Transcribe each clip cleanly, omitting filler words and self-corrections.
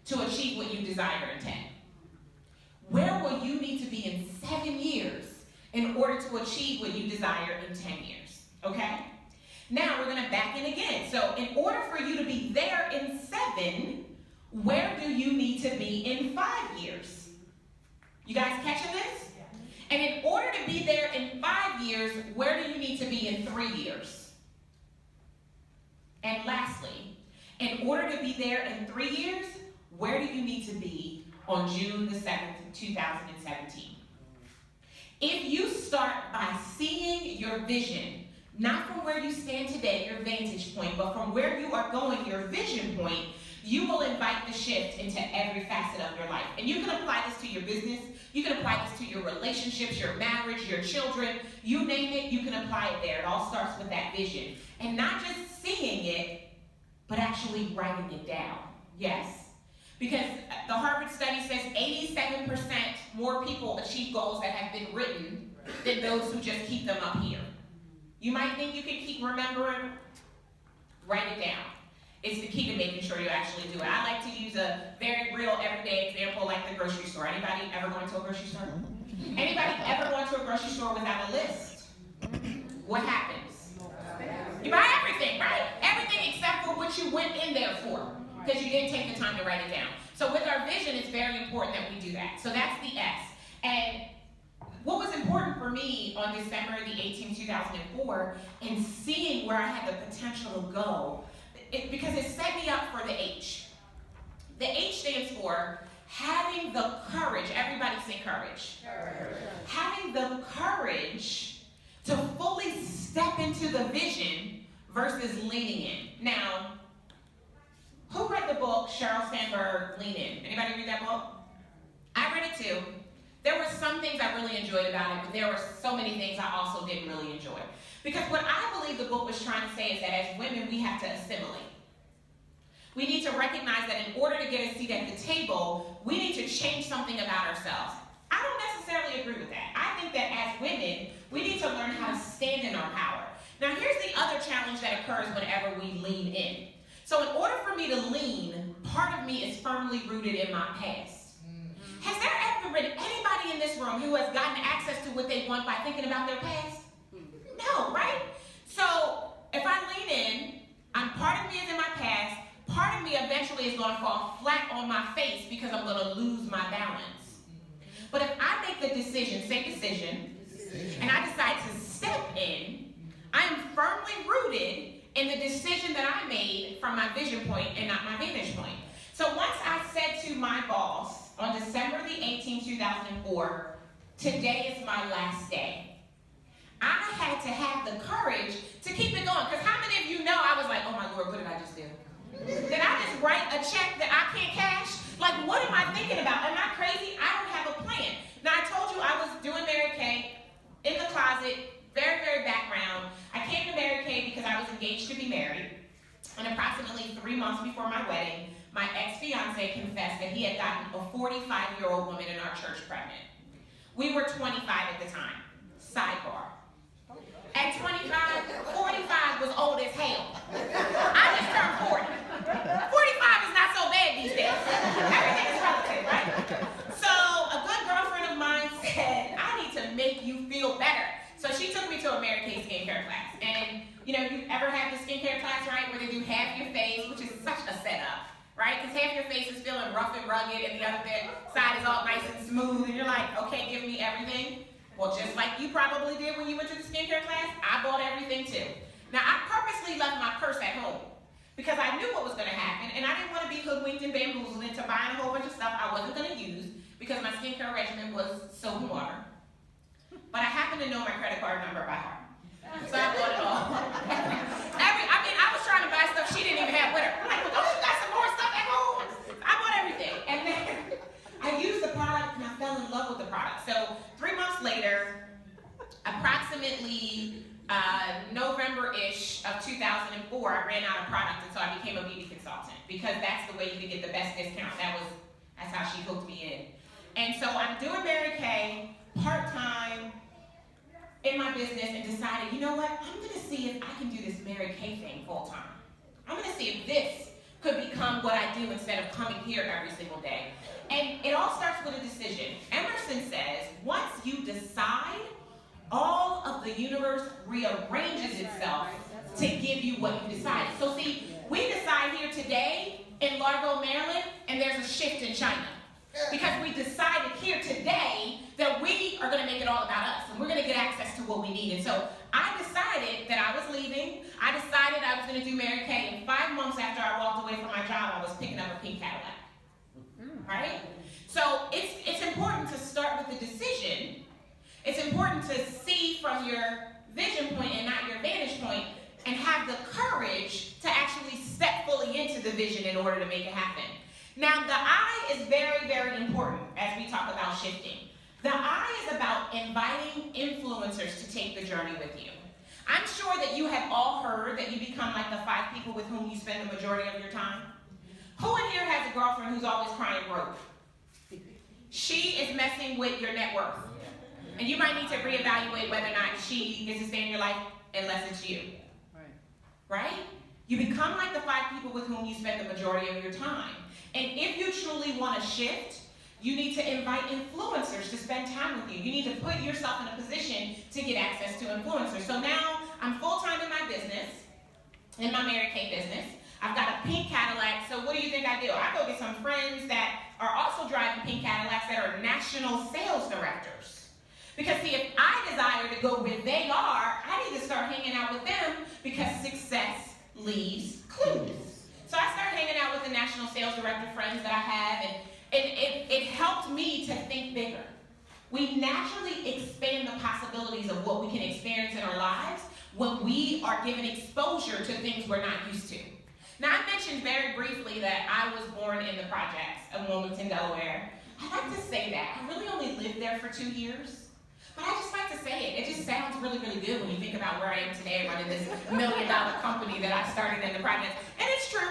to achieve what you desire in 10? Where will you need to be in 7 years in order to achieve what you desire in 10 years? Okay? Now we're going to back in again. So in order for you to be there in 7, where do you need to be in 5 years? You guys catching this? And in order to be there in 5 years, where do you need to be in 3 years? And lastly, in order to be there in 3 years, where do you need to be on June the 7th, 2017? If you start by seeing your vision, not from where you stand today, your vantage point, but from where you are going, your vision point, you will invite the shift into every facet of your life. And you can apply this to your business, you can apply this to your relationships, your marriage, your children, you name it, you can apply it there. It all starts with that vision. And not just seeing it, but actually writing it down. Yes. Because the Harvard study says 87% more people achieve goals that have been written than those who just keep them up here. You might think you can keep remembering, write it down. It's the key to making sure you actually do it. I like to use a very real everyday example like the grocery store. Anybody ever going to a grocery store? Anybody ever going to a grocery store without a list? What happens? You buy everything, right? Everything except for what you went in there for, because you didn't take the time to write it down. So with our vision, it's very important that we do that. So that's the S. And what was important for me on December the 18th, 2004, and seeing where I had the potential to go, because it set me up for the H. The H stands for having the courage. Everybody say courage. Having the courage to fully step into the vision versus leaning in. Now, who read the book Sheryl Sandberg, Lean In? Anybody read that book? I read it too. There were some things I really enjoyed about it, but there were so many things I also didn't really enjoy. Because what I believe the book was trying to say is that as women, we have to assimilate. We need to recognize that in order to get a seat at the table, we need to change something about ourselves. I don't necessarily agree with that. I think that as women, we need to learn how to stand in our power. Now, here's the other challenge that occurs whenever we lean in. So in order for me to lean, part of me is firmly rooted in my past. Has there ever been anybody in this room who has gotten access to what they want by thinking about their past? No, right? So if I lean in, part of me is in my past, part of me eventually is going to fall flat on my face because I'm going to lose my balance. But if I make the decision, say decision, and I decide to step in, I am firmly rooted in the decision that I made from my vision point and not my vantage point. So once I said to my boss on December the 18th, 2004, today is my last day, I had to have the courage to keep it going. Because how many of you know I was like, oh my Lord, what did I just do? Did I just write a check that I can't cash? Like, what am I thinking about? Am I crazy? I don't have a plan. Now, I told you I was doing Mary Kay in the closet, very, very background. I came to Mary Kay because I was engaged to be married. And approximately 3 months before my wedding, my ex-fiance confessed that he had gotten a 45-year-old woman in our church pregnant. We were 25 at the time. Sidebar. At 25, 45 was old as hell. I just turned 40. 45 is not so bad these days. Everything is relative, right? So a good girlfriend of mine said, I need to make you feel better. So she took me to a Mary Kay skincare class. And, you know, you ever had the skincare class, right, where they do half your face, which is such a setup, right? Because half your face is feeling rough and rugged, and the other side is all nice and smooth, and you're like, okay, give me everything. Well, just like you probably did when you went to the skincare class, I bought everything too. Now, I purposely left my purse at home because I knew what was going to happen, and I didn't want to be hoodwinked and bamboozled into buying a whole bunch of stuff I wasn't going to use because my skincare regimen was soap and water. But I happened to know my credit card number by heart. So I bought it all. I was trying to buy stuff she didn't even have with her. I'm like, well, don't you got some more stuff at home? I bought everything. And then I used the product and I fell in love with the product. So 3 months later, approximately November-ish of 2004, I ran out of product, and so I became a beauty consultant because that's the way you could get the best discount. That's how she hooked me in. And so I'm doing Mary Kay part-time in my business and decided, you know what, I'm going to see if I can do this Mary Kay thing full-time. I'm going to see if this could become what I do instead of coming here every single day. And it all starts with a decision. Emerson says, once you decide, all of the universe rearranges itself to give you what you decided. So see, we decide here today in Largo, Maryland, and there's a shift in China. Because we decided here today that we are going to make it all about us, and we're going to get access to what we need. And so I decided that I was leaving. I decided I was going to do Mary Kay, and 5 months after I walked away from my job, I was picking up a pink Cadillac. Right? So it's important to start with the decision. It's important to see from your vision point and not your vantage point, and have the courage to actually step fully into the vision in order to make it happen. Now, the I is very, very important as we talk about shifting. The I is about inviting influencers to take the journey with you. I'm sure that you have all heard that you become like the 5 people with whom you spend the majority of your time. Who in here has a girlfriend who's always crying broke? She is messing with your net worth. And you might need to reevaluate whether or not she gets to stay in your life unless it's you. Right? You become like the 5 people with whom you spend the majority of your time. And if you truly want to shift, you need to invite influencers to spend time with you. You need to put yourself in a position to get access to influencers. So now I'm full-time in my business, in my Mary Kay business. I've got a pink Cadillac. So what do you think I do? I go get some friends that are also driving pink Cadillacs that are national sales directors. Because see, if I desire to go where they are, I need to start hanging out with them, because success leaves clues. So I started hanging out with the national sales director friends that I have, and it helped me to think bigger. We naturally expand the possibilities of what we can experience in our lives when we are given exposure to things we're not used to. Now, I mentioned very briefly that I was born in the projects of Wilmington, Delaware. I like to say that. I really only lived there for 2 years. But I just like to say it. It just sounds really, really good when you think about where I am today, running this $1 million company that I started in the project. And it's true.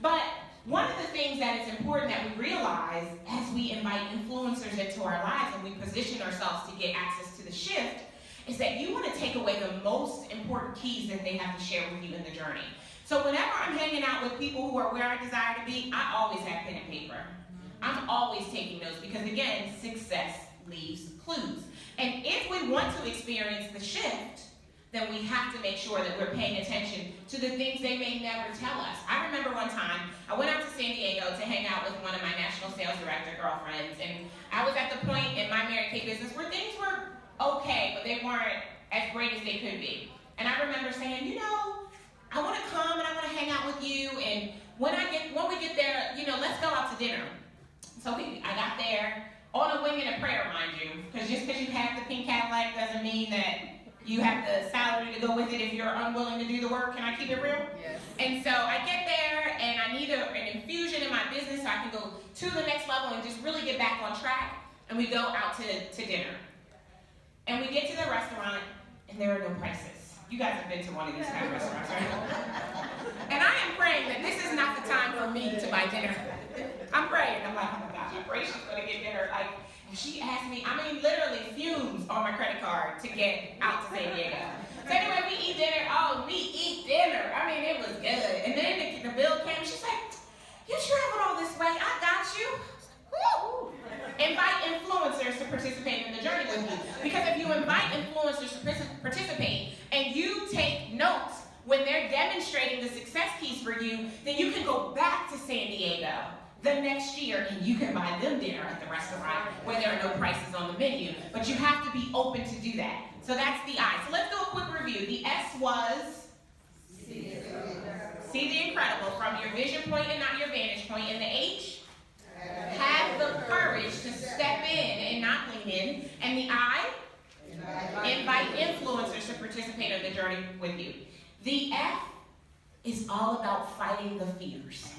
But one of the things that is important that we realize as we invite influencers into our lives and we position ourselves to get access to the shift is that you want to take away the most important keys that they have to share with you in the journey. So whenever I'm hanging out with people who are where I desire to be, I always have pen and paper. I'm always taking notes because, again, success leaves clues. And if we want to experience the shift, then we have to make sure that we're paying attention to the things they may never tell us. I remember one time, I went out to San Diego to hang out with one of my national sales director girlfriends, and I was at the point in my Mary Kay business where things were okay, but they weren't as great as they could be. And I remember saying, you know, I want to come and I want to hang out with you, and when we get there, you know, let's go out to dinner. So I got there on a wing and a prayer, mind you, because just because you have the pink Cadillac doesn't mean that you have the salary to go with it if you're unwilling to do the work. Can I keep it real? Yes. And so I get there, and I need an infusion in my business so I can go to the next level and just really get back on track. And we go out to dinner. And we get to the restaurant, and there are no prices. You guys have been to one of these kind of restaurants, right? And I am praying that this is not the time for me to buy dinner. I'm praying. I'm like, oh my gosh, I pray she's going to get dinner. Like, she asked me, I mean, literally fumes on my credit card to get out to San Diego. So anyway, we eat dinner. Oh, we eat dinner. I mean, it was good. And then the bill came, and she's like, you traveled all this way. I got you. Woo! Invite influencers to participate in the journey with you. Because if you invite influencers to participate and you take notes when they're demonstrating the success keys for you, then you can go back to San Diego the next year and you can buy them dinner at the restaurant where there are no prices on the menu. But you have to be open to do that. So that's the I. So let's do a quick review. The S was see the incredible from your vision point and not your vantage point. And the H, have the courage to step in and not lean in. And the I, invite influencers to participate in the journey with you. The F is all about fighting the fears.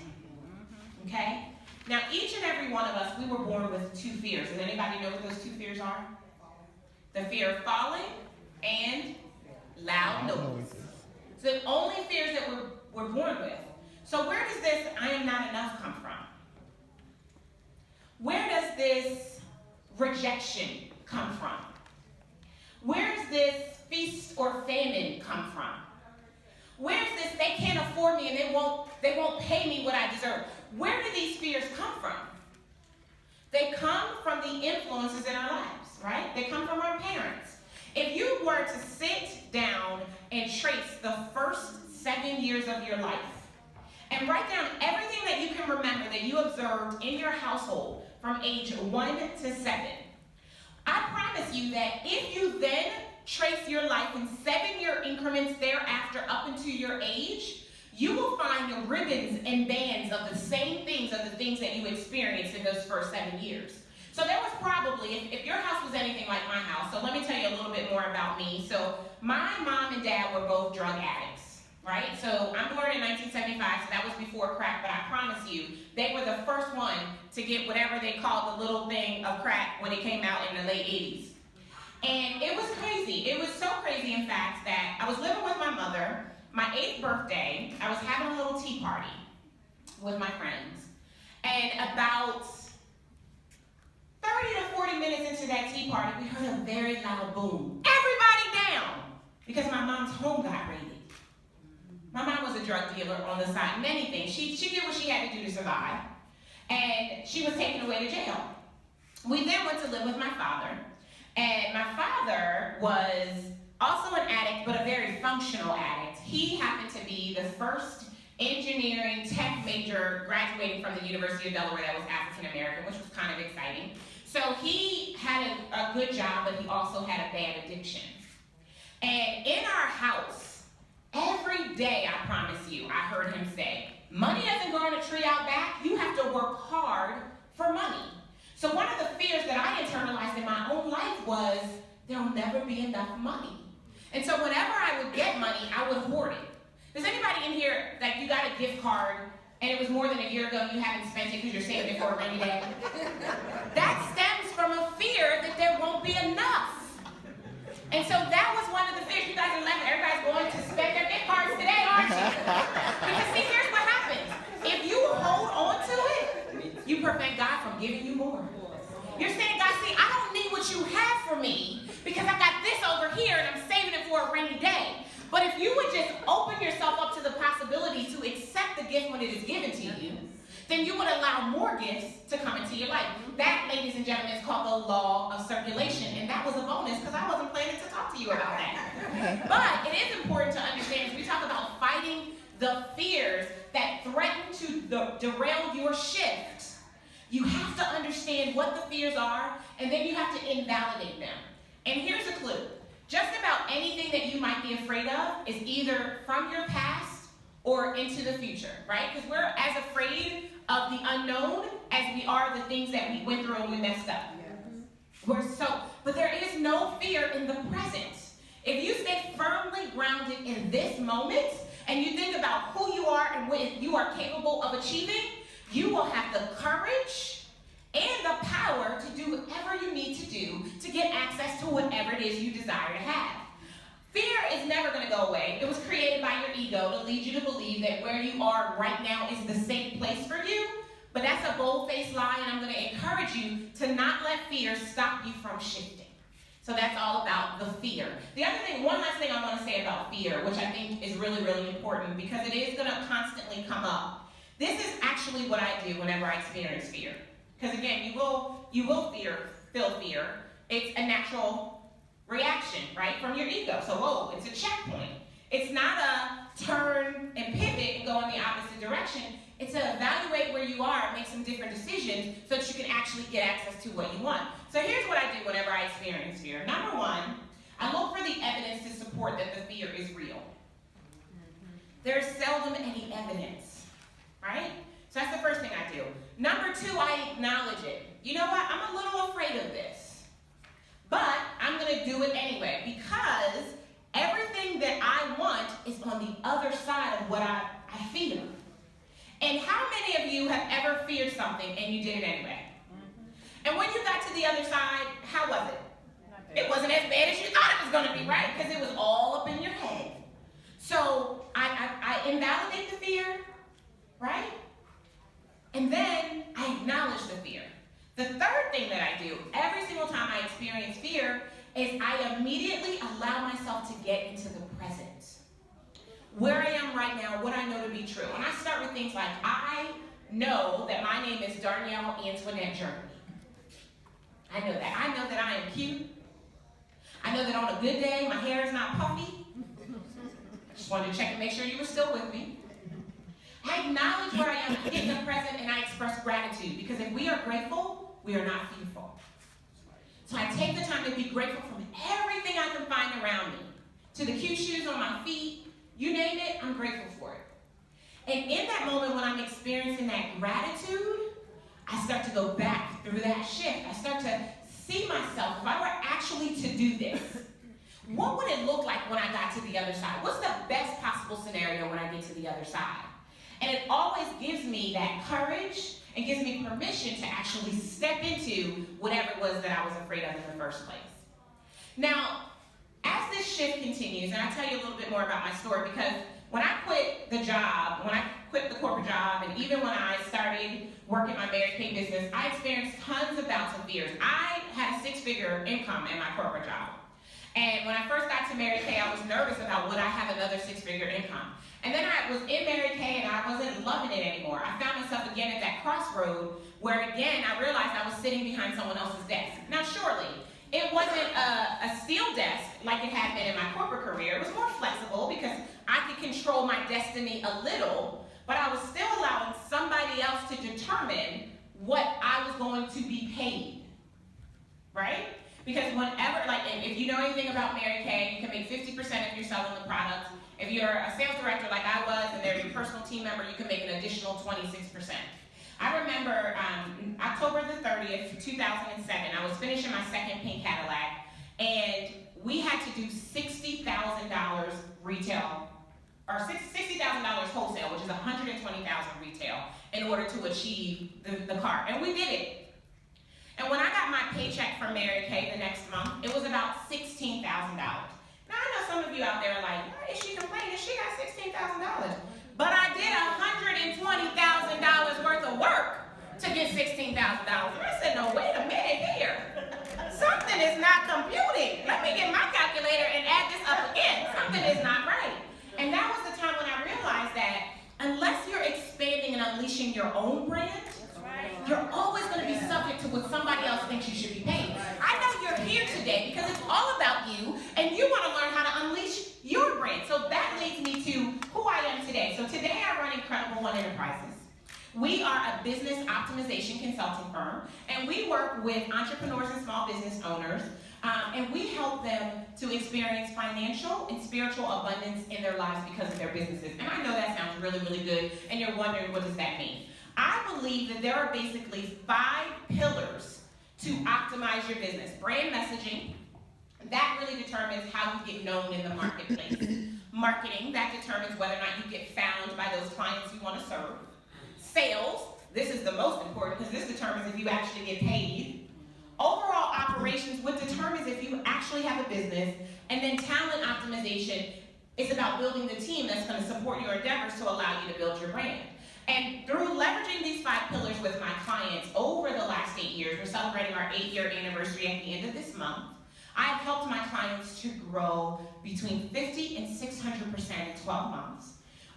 Okay? Now, each and every one of us, we were born with 2 fears. Does anybody know what those 2 fears are? The fear of falling and loud noise. So the only fears that we're born with. So where does this I am not enough come from? Where does this rejection come from? Where does this feast or famine come from? Where's this they can't afford me and They won't pay me what I deserve. Where do these fears come from? They come from the influences in our lives, right? They come from our parents. If you were to sit down and trace the first 7 years of your life and write down everything that you can remember that you observed in your household from age 1 to 7, I promise you that if you then trace your life in 7-year increments thereafter up into your age, you will find the ribbons and bands of the same things, of the things that you experienced in those first 7 years. So there was probably, if your house was anything like my house, so let me tell you a little bit more about me. So my mom and dad were both drug addicts, right? So I'm born in 1975, so that was before crack, but I promise you, they were the first one to get whatever they called the little thing of crack when it came out in the late 80s. And it was crazy. It was so crazy, in fact, that I was living with my mother. My 8th birthday, I was having a little tea party with my friends. And about 30 to 40 minutes into that tea party, we heard a very loud boom. Everybody down! Because my mom's home got raided. My mom was a drug dealer on the side, many things. She did what she had to do to survive. And she was taken away to jail. We then went to live with my father. And my father was also an addict, but a very functional addict. He happened to be the first engineering tech major graduating from the University of Delaware that was African American, which was kind of exciting. So he had a good job, but he also had a bad addiction. And in our house, every day, I promise you, I heard him say, money doesn't grow on a tree out back. You have to work hard for money. So one of the fears that I internalized in my own life was, there'll never be enough money. And so whenever I would get money, I would hoard it. Does anybody in here, like, you got a gift card and it was more than a year ago and you haven't spent it because you're saving it for a rainy day? That stems from a fear that there won't be enough. And so that was one of the fears. You guys are laughing. Everybody's going to spend their gift cards today, aren't you? Because see, here's what happens. If you hold on to it, you prevent God from giving you more. You're saying, God, see, I don't need what you have for me because I got this over here and I'm saving it for a rainy day. But if you would just open yourself up to the possibility to accept the gift when it is given to you, then you would allow more gifts to come into your life. That, ladies and gentlemen, is called the law of circulation. And that was a bonus because I wasn't planning to talk to you about that. But it is important to understand, as we talk about fighting the fears that threaten to derail your shift, you have to understand what the fears are, and then you have to invalidate them. And here's a clue. Just about anything that you might be afraid of is either from your past or into the future, right? Because we're as afraid of the unknown as we are the things that we went through and we messed up. But there is no fear in the present. If you stay firmly grounded in this moment, and you think about who you are and what you are capable of achieving, you will have the courage and the power to do whatever you need to do to get access to whatever it is you desire to have. Fear is never going to go away. It was created by your ego to lead you to believe that where you are right now is the safe place for you. But that's a bold-faced lie, and I'm going to encourage you to not let fear stop you from shifting. So that's all about the fear. The other thing, one last thing I want to say about fear, which I think is really, really important because it is going to constantly come up. This is actually what I do whenever I experience fear. Because again, you will feel fear. It's a natural reaction, right, from your ego. So, whoa, it's a checkpoint. It's not a turn and pivot and go in the opposite direction. It's to evaluate where you are and make some different decisions so that you can actually get access to what you want. So here's what I do whenever I experience fear. Number one, I look for the evidence to support that the fear is real. There's seldom any evidence, right? So that's the first thing I do. Number two, I acknowledge it. You know what? I'm a little afraid of this. But I'm going to do it anyway because everything that I want is on the other side of what I fear. And how many of you have ever feared something and you did it anyway? And when you got to the other side, how was it? It wasn't as bad as you thought it was going to be, right? Because it was all up in your head. So I invalidate the fear, right? And then I acknowledge the fear. The third thing that I do every single time I experience fear is I immediately allow myself to get into the present. where I am right now, what I know to be true. And I start with things like, I know that my name is Darnyelle Antoinette Jervey. I know that. I know that I am cute. I know that on a good day, my hair is not puffy. I just wanted to check and make sure you were still with me. I acknowledge where I am in the present, and I express gratitude, because if we are grateful, we are not fearful. So I take the time to be grateful from everything I can find around me, to the cute shoes on my feet, you name it, I'm grateful for it. And in that moment when I'm experiencing that gratitude, I start to go back through that shift. I start to see myself, if I were actually to do this, what would it look like when I got to the other side? What's the best possible scenario when I get to the other side? And it always gives me that courage and gives me permission to actually step into whatever it was that I was afraid of in the first place. Now, as this shift continues, and I'll tell you a little bit more about my story, because when I quit the job, when I quit the corporate job, and even when I started working my Mary Kay business, I experienced tons of bouts of fears. I had a six-figure income in my corporate job. And when I first got to Mary Kay, I was nervous about would I have another six-figure income. And then I was in Mary Kay and I wasn't loving it anymore. I found myself again at that crossroad where again I realized I was sitting behind someone else's desk. Now surely, it wasn't a steel desk like it had been in my corporate career. It was more flexible because I could control my destiny a little, but I was still allowing somebody else to determine what I was going to be paid, right? Because whenever, like, if you know anything about Mary Kay, you can make 50% if you're selling the product. If you're a sales director like I was and they're your personal team member, you can make an additional 26%. I remember October the 30th, 2007, I was finishing my second pink Cadillac, and we had to do $60,000 retail, or $60,000 wholesale, which is $120,000 retail, in order to achieve the car, and we did it. And when I got my paycheck from Mary Kay the next month, it was about $16,000. Now I know some of you out there are like, why is she complaining? She got $16,000. But I did $120,000 worth of work to get $16,000. I said, no, wait a minute here. Something is not computing. Let me get my calculator and add this up again. Something is not right. And that was the time when I realized that unless you're expanding and unleashing your own brand, you're always going to be subject to what somebody else thinks you should be paid. I know you're here today because it's all about you, and you want to learn how to unleash your brand. So that leads me to who I am today. So today I run Incredible One Enterprises. We are a business optimization consulting firm, and we work with entrepreneurs and small business owners, and we help them to experience financial and spiritual abundance in their lives because of their businesses. And I know that sounds really, really good, and you're wondering, what does that mean? I believe that there are basically 5 pillars to optimize your business. Brand messaging, that really determines how you get known in the marketplace. Marketing, that determines whether or not you get found by those clients you want to serve. Sales, this is the most important because this determines if you actually get paid. Overall operations, what determines if you actually have a business. And then talent optimization is about building the team that's going to support your endeavors to allow you to build your brand. And through leveraging these 5 pillars with my clients over the last 8 years, we're celebrating our 8-year anniversary at the end of this month, I've helped my clients to grow between 50 and 600% in 12 months.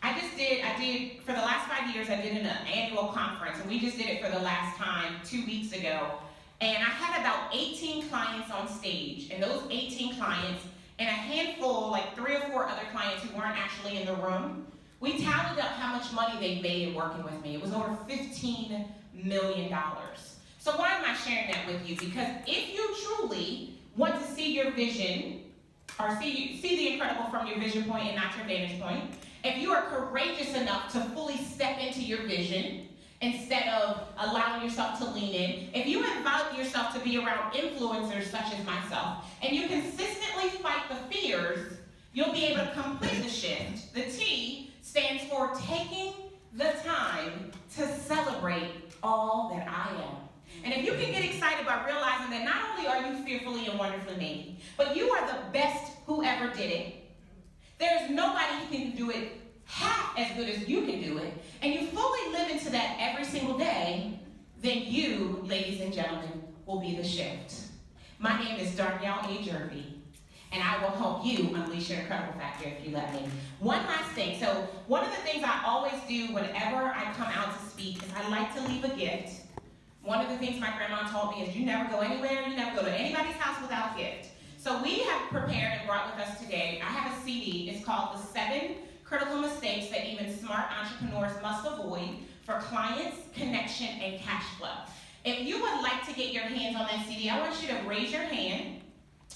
I did, for the last 5 years, I did an annual conference, and we just did it for the last time 2 weeks ago. And I had about 18 clients on stage, and those 18 clients, and a handful, like 3 or 4 other clients who weren't actually in the room, we tallied up how much money they made working with me. It was over $15 million. So why am I sharing that with you? Because if you truly want to see your vision, or see the incredible from your vision point and not your vantage point, if you are courageous enough to fully step into your vision instead of allowing yourself to lean in, if you invite yourself to be around influencers such as myself, and you consistently fight the fears, you'll be able to complete the shift. The T stands for taking the time to celebrate all that I am. And if you can get excited by realizing that not only are you fearfully and wonderfully made, but you are the best who ever did it. There's nobody who can do it half as good as you can do it, and you fully live into that every single day, then you, ladies and gentlemen, will be the shift. My name is Darnyelle A. Jervey, and I will help you unleash your incredible factor if you let me. One last thing. So one of the things I always do whenever I come out to speak is I like to leave a gift. One of the things my grandma taught me is you never go anywhere, you never go to anybody's house without a gift. So we have prepared and brought with us today, I have a CD. It's called The 7 Critical Mistakes That Even Smart Entrepreneurs Must Avoid for Clients, Connection, and Cash Flow. If you would like to get your hands on that CD, I want you to raise your hand,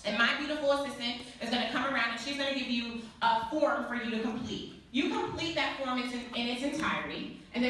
and my beautiful assistant is going to come around and she's going to give you a form for you to complete. You complete that form in its entirety, and then